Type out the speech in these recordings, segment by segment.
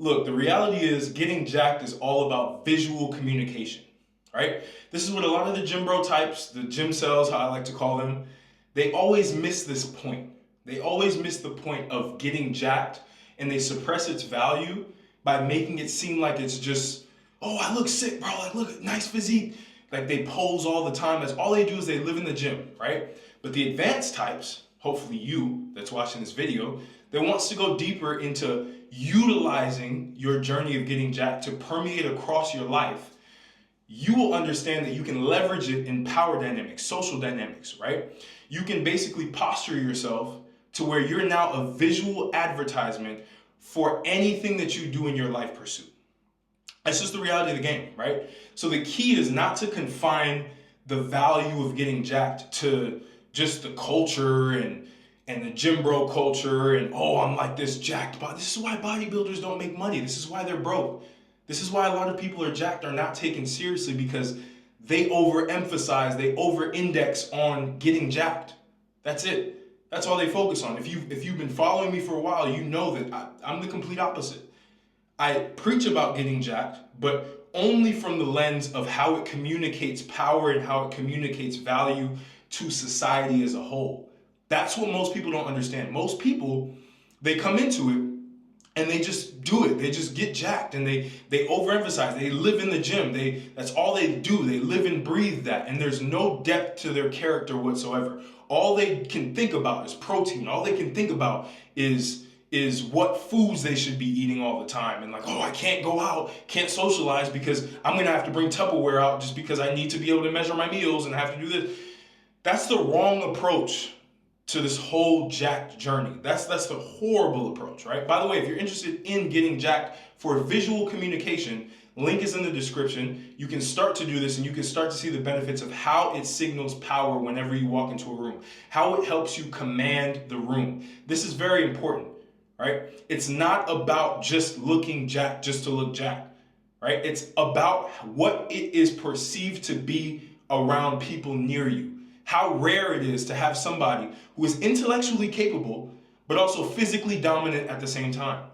Look, the reality is getting jacked is all about visual communication, right? This is what a lot of the gym bro types, the gym cells, how I like to call them, they always miss this point. They always miss the point of getting jacked, and they suppress its value by making it seem like it's just, oh, I look sick, bro. Like, look, nice physique. Like, they pose all the time. That's all they do is they live in the gym, right? But the advanced types, hopefully you that's watching this video, that wants to go deeper into utilizing your journey of getting jacked to permeate across your life, you will understand that you can leverage it in power dynamics, social dynamics, right? You can basically posture yourself to where you're now a visual advertisement for anything that you do in your life pursuit. That's just the reality of the game, right? So the key is not to confine the value of getting jacked to just the culture and the gym bro culture and, oh, I'm like this jacked body. This is why bodybuilders don't make money. This is why they're broke. This is why a lot of people are jacked, are not taken seriously, because they overemphasize, they over-index on getting jacked. That's it. That's all they focus on. If you've been following me for a while, you know that I'm the complete opposite. I preach about getting jacked, but only from the lens of how it communicates power and how it communicates value to society as a whole. That's what most people don't understand. Most people, they come into it and they just do it. They just get jacked and they overemphasize. They live in the gym. That's all they do. They live and breathe that. And there's no depth to their character whatsoever. All they can think about is protein. All they can think about is what foods they should be eating all the time. And like, oh, I can't go out, can't socialize because I'm going to have to bring Tupperware out just because I need to be able to measure my meals and have to do this. That's the wrong approach to this whole jacked journey. That's the horrible approach, right? By the way, if you're interested in getting jacked for visual communication, link is in the description. You can start to do this and you can start to see the benefits of how it signals power whenever you walk into a room, how it helps you command the room. This is very important, right? It's not about just looking jacked just to look jacked, right? It's about what it is perceived to be around people near you. How rare it is to have somebody who is intellectually capable, but also physically dominant at the same time.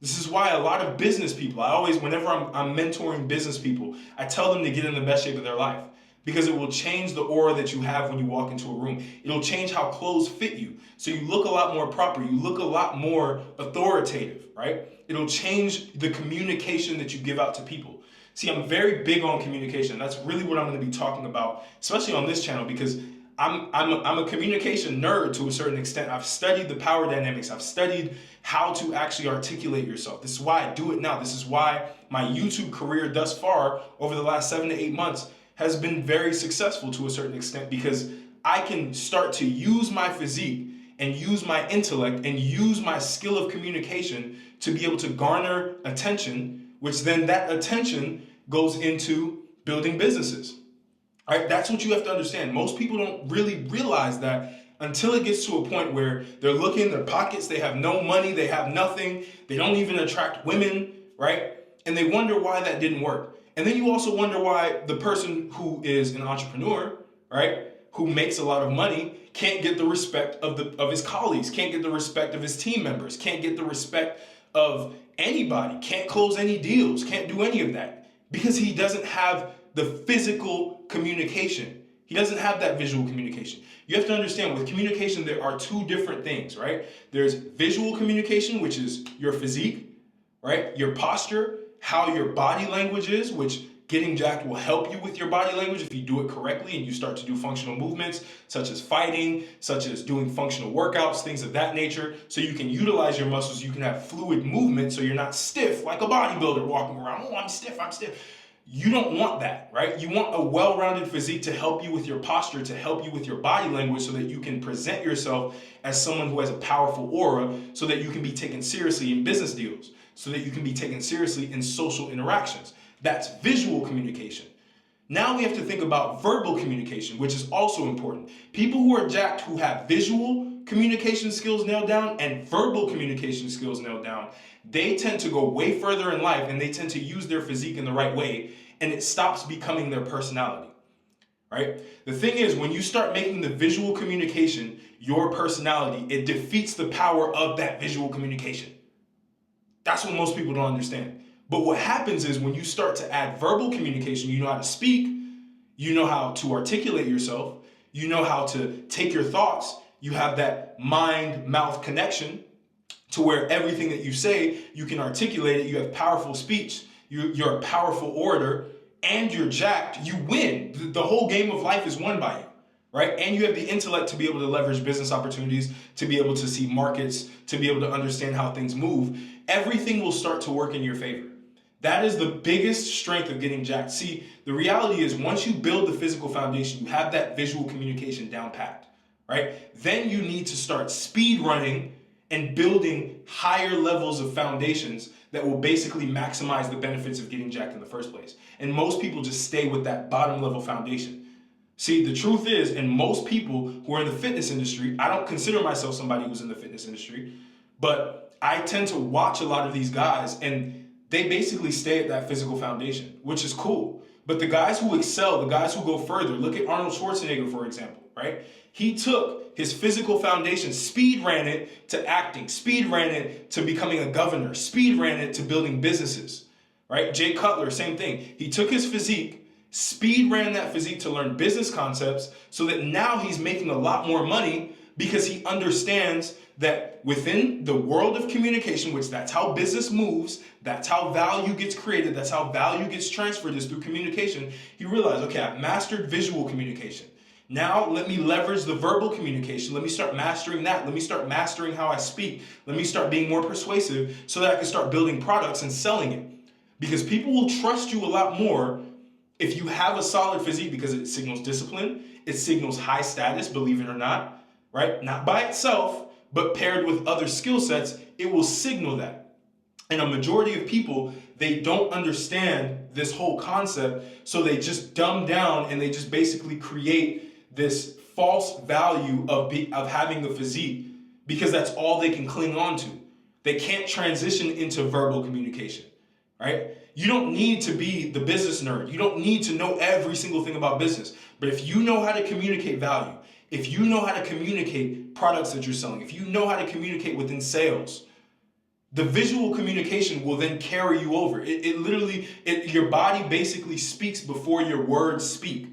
This is why a lot of business people, whenever I'm mentoring business people, I tell them to get in the best shape of their life, because it will change the aura that you have when you walk into a room. It'll change how clothes fit you. So you look a lot more proper. You look a lot more authoritative, right? It'll change the communication that you give out to people. See, I'm very big on communication. That's really what I'm going to be talking about, especially on this channel, because I'm a communication nerd to a certain extent. I've studied the power dynamics. I've studied how to actually articulate yourself. This is why I do it now. This is why my YouTube career thus far, over the last 7 to 8 months, has been very successful to a certain extent, because I can start to use my physique and use my intellect and use my skill of communication to be able to garner attention, which then that attention goes into building businesses. All right, that's what you have to understand. Most people don't really realize that until it gets to a point where they're looking in their pockets, they have no money, they have nothing, they don't even attract women, right? And they wonder why that didn't work. And then you also wonder why the person who is an entrepreneur, right, who makes a lot of money, can't get the respect of his colleagues, can't get the respect of his team members, can't get the respect of anybody, can't close any deals, can't do any of that, because he doesn't have the physical communication. He doesn't have that visual communication. You have to understand, with communication, there are two different things, right? There's visual communication, which is your physique, right? Your posture, how your body language is, which getting jacked will help you with your body language if you do it correctly and you start to do functional movements, such as fighting, such as doing functional workouts, things of that nature, so you can utilize your muscles, you can have fluid movement, so you're not stiff like a bodybuilder walking around. Oh, I'm stiff, I'm stiff. You don't want that, right? You want a well-rounded physique to help you with your posture, to help you with your body language, so that you can present yourself as someone who has a powerful aura, so that you can be taken seriously in business deals, so that you can be taken seriously in social interactions. That's visual communication. Now we have to think about verbal communication, which is also important. People who are jacked, who have visual communication skills nailed down and verbal communication skills nailed down, they tend to go way further in life, and they tend to use their physique in the right way, and it stops becoming their personality, right? The thing is, when you start making the visual communication your personality, it defeats the power of that visual communication. That's what most people don't understand. But what happens is when you start to add verbal communication, you know how to speak, you know how to articulate yourself, you know how to take your thoughts, you have that mind-mouth connection to where everything that you say, you can articulate it, you have powerful speech, you're a powerful orator, and you're jacked, you win. The whole game of life is won by you, right? And you have the intellect to be able to leverage business opportunities, to be able to see markets, to be able to understand how things move. Everything will start to work in your favor. That is the biggest strength of getting jacked. See, the reality is once you build the physical foundation, you have that visual communication down packed, right? Then you need to start speed running and building higher levels of foundations that will basically maximize the benefits of getting jacked in the first place. And most people just stay with that bottom level foundation. See, the truth is, and most people who are in the fitness industry, I don't consider myself somebody who's in the fitness industry, but I tend to watch a lot of these guys and they basically stay at that physical foundation, which is cool. But the guys who excel, the guys who go further, look at Arnold Schwarzenegger, for example, right? He took his physical foundation, speed ran it to acting, speed ran it to becoming a governor, speed ran it to building businesses, right? Cutler, same thing. He took his physique, speed ran that physique to learn business concepts so that now he's making a lot more money because he understands that within the world of communication, which that's how business moves, that's how value gets created, that's how value gets transferred is through communication. He realized, okay, I've mastered visual communication. Now let me leverage the verbal communication. Let me start mastering that. Let me start mastering how I speak. Let me start being more persuasive so that I can start building products and selling it. Because people will trust you a lot more if you have a solid physique because it signals discipline, it signals high status, believe it or not, right? Not by itself, but paired with other skill sets, it will signal that. And a majority of people, they don't understand this whole concept, so they just dumb down and they just basically create this false value of having the physique because that's all they can cling on to. They can't transition into verbal communication, right? You don't need to be the business nerd. You don't need to know every single thing about business. But if you know how to communicate value, if you know how to communicate products that you're selling, if you know how to communicate within sales, the visual communication will then carry you over. Your body basically speaks before your words speak,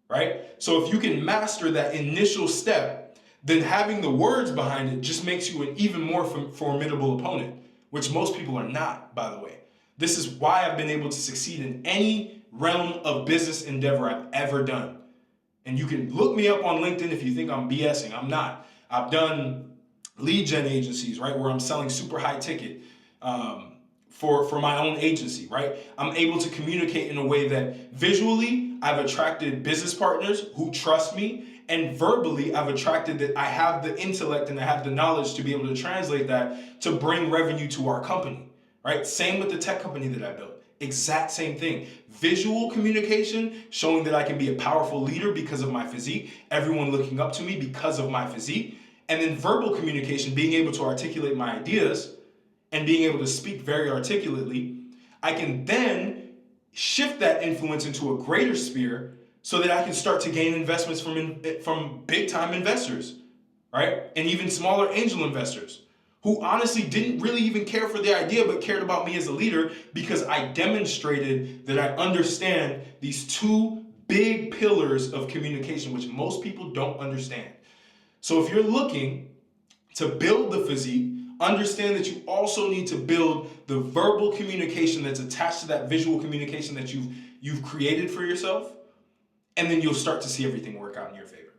right? So if you can master that initial step, then having the words behind it just makes you an even more formidable opponent, which most people are not, by the way. This is why I've been able to succeed in any realm of business endeavor I've ever done. And you can look me up on LinkedIn if you think I'm BSing. I'm not. I've done lead gen agencies, right, where I'm selling super high ticket for my own agency, right? I'm able to communicate in a way that visually I've attracted business partners who trust me, and verbally I've attracted that I have the intellect and I have the knowledge to be able to translate that to bring revenue to our company, right? Same with the tech company that I built. Exact same thing. Visual communication, showing that I can be a powerful leader because of my physique, everyone looking up to me because of my physique. And then verbal communication, being able to articulate my ideas and being able to speak very articulately. I can then shift that influence into a greater sphere so that I can start to gain investments from big time investors, right? And even smaller angel investors, who honestly didn't really even care for the idea, but cared about me as a leader because I demonstrated that I understand these two big pillars of communication, which most people don't understand. So if you're looking to build the physique, understand that you also need to build the verbal communication that's attached to that visual communication that you've created for yourself, and then you'll start to see everything work out in your favor,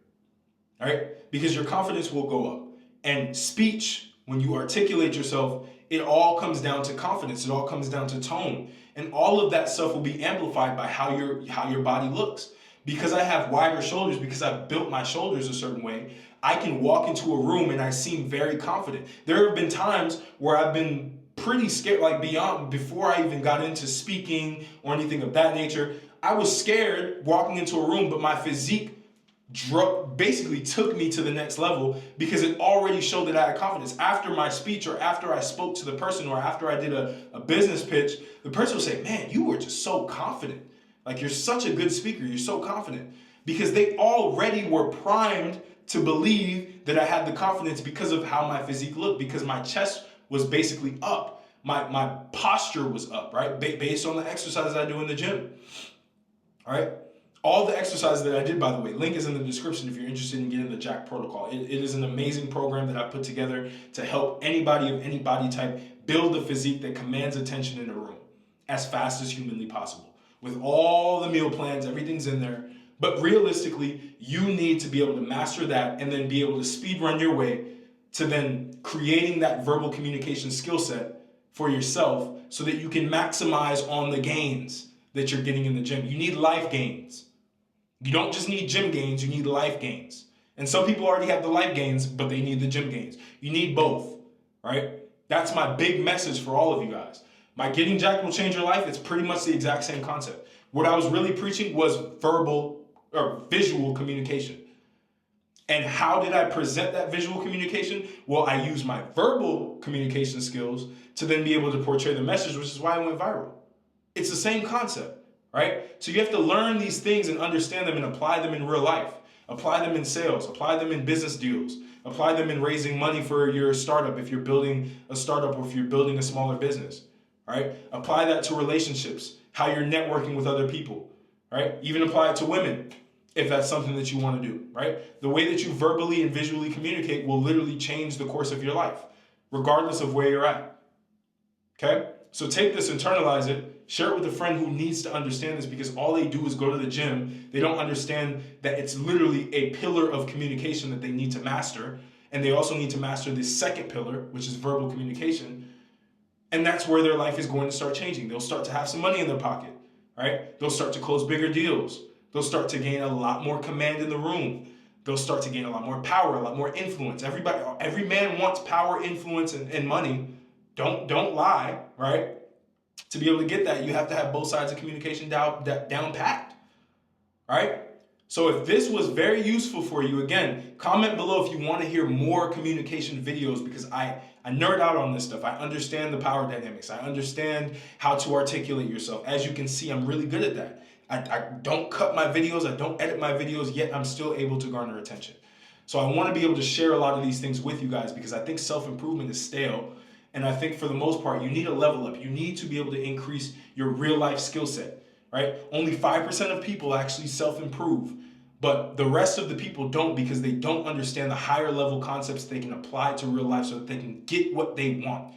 all right? Because your confidence will go up. And speech, when you articulate yourself, it all comes down to confidence. It all comes down to tone. And all of that stuff will be amplified by how your body looks. Because I have wider shoulders, because I've built my shoulders a certain way, I can walk into a room and I seem very confident. There have been times where I've been pretty scared, like before I even got into speaking or anything of that nature, I was scared walking into a room, but my physique basically took me to the next level because it already showed that I had confidence. After my speech or after I spoke to the person or after I did a business pitch, the person will say, man, you were just so confident. Like, you're such a good speaker. You're so confident. Because they already were primed to believe that I had the confidence because of how my physique looked, because my chest was basically up. My posture was up, right? Based on the exercises I do in the gym. All right. All the exercises that I did, by the way, link is in the description if you're interested in getting the Jack protocol. It is an amazing program that I put together to help anybody of any body type build the physique that commands attention in a room as fast as humanly possible. With all the meal plans, everything's in there. But realistically, you need to be able to master that and then be able to speed run your way to then creating that verbal communication skill set for yourself so that you can maximize on the gains that you're getting in the gym. You need life gains. You don't just need gym gains, you need life gains. And some people already have the life gains, but they need the gym gains. You need both, right? That's my big message for all of you guys. My Getting Jacked Will Change Your Life, it's pretty much the exact same concept. What I was really preaching was verbal or visual communication. And how did I present that visual communication? Well, I used my verbal communication skills to then be able to portray the message, which is why I went viral. It's the same concept, right? So you have to learn these things and understand them and apply them in real life. Apply them in sales, apply them in business deals, apply them in raising money for your startup if you're building a startup or if you're building a smaller business, right? Apply that to relationships, how you're networking with other people, right? Even apply it to women if that's something that you want to do, right? The way that you verbally and visually communicate will literally change the course of your life, regardless of where you're at, okay? So take this, internalize it, share it with a friend who needs to understand this, because all they do is go to the gym. They don't understand that it's literally a pillar of communication that they need to master. And they also need to master this second pillar, which is verbal communication. And that's where their life is going to start changing. They'll start to have some money in their pocket, right? They'll start to close bigger deals. They'll start to gain a lot more command in the room. They'll start to gain a lot more power, a lot more influence. Every man wants power, influence, and money. Don't lie, right? To be able to get that, you have to have both sides of communication down packed, right? So if this was very useful for you, again, comment below if you want to hear more communication videos, because I nerd out on this stuff. I understand the power dynamics. I understand how to articulate yourself. As you can see, I'm really good at that. I don't cut my videos. I don't edit my videos, yet I'm still able to garner attention. So I want to be able to share a lot of these things with you guys, because I think self-improvement is stale. And I think for the most part, you need a level up. You need to be able to increase your real life skill set, right? Only 5% of people actually self-improve, but the rest of the people don't, because they don't understand the higher level concepts they can apply to real life so that they can get what they want.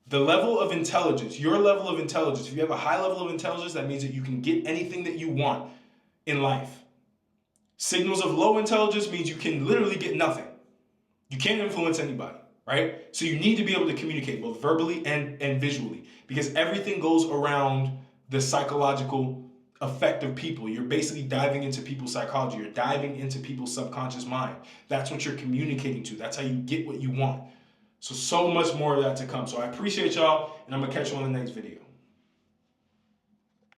The level of intelligence, your level of intelligence, if you have a high level of intelligence, that means that you can get anything that you want in life. Signals of low intelligence means you can literally get nothing. You can't influence anybody, right? So you need to be able to communicate both verbally and visually, because everything goes around the psychological effect of people. You're basically diving into people's psychology. You're diving into people's subconscious mind. That's what you're communicating to. That's how you get what you want. So much more of that to come. So I appreciate y'all, and I'm going to catch you on the next video.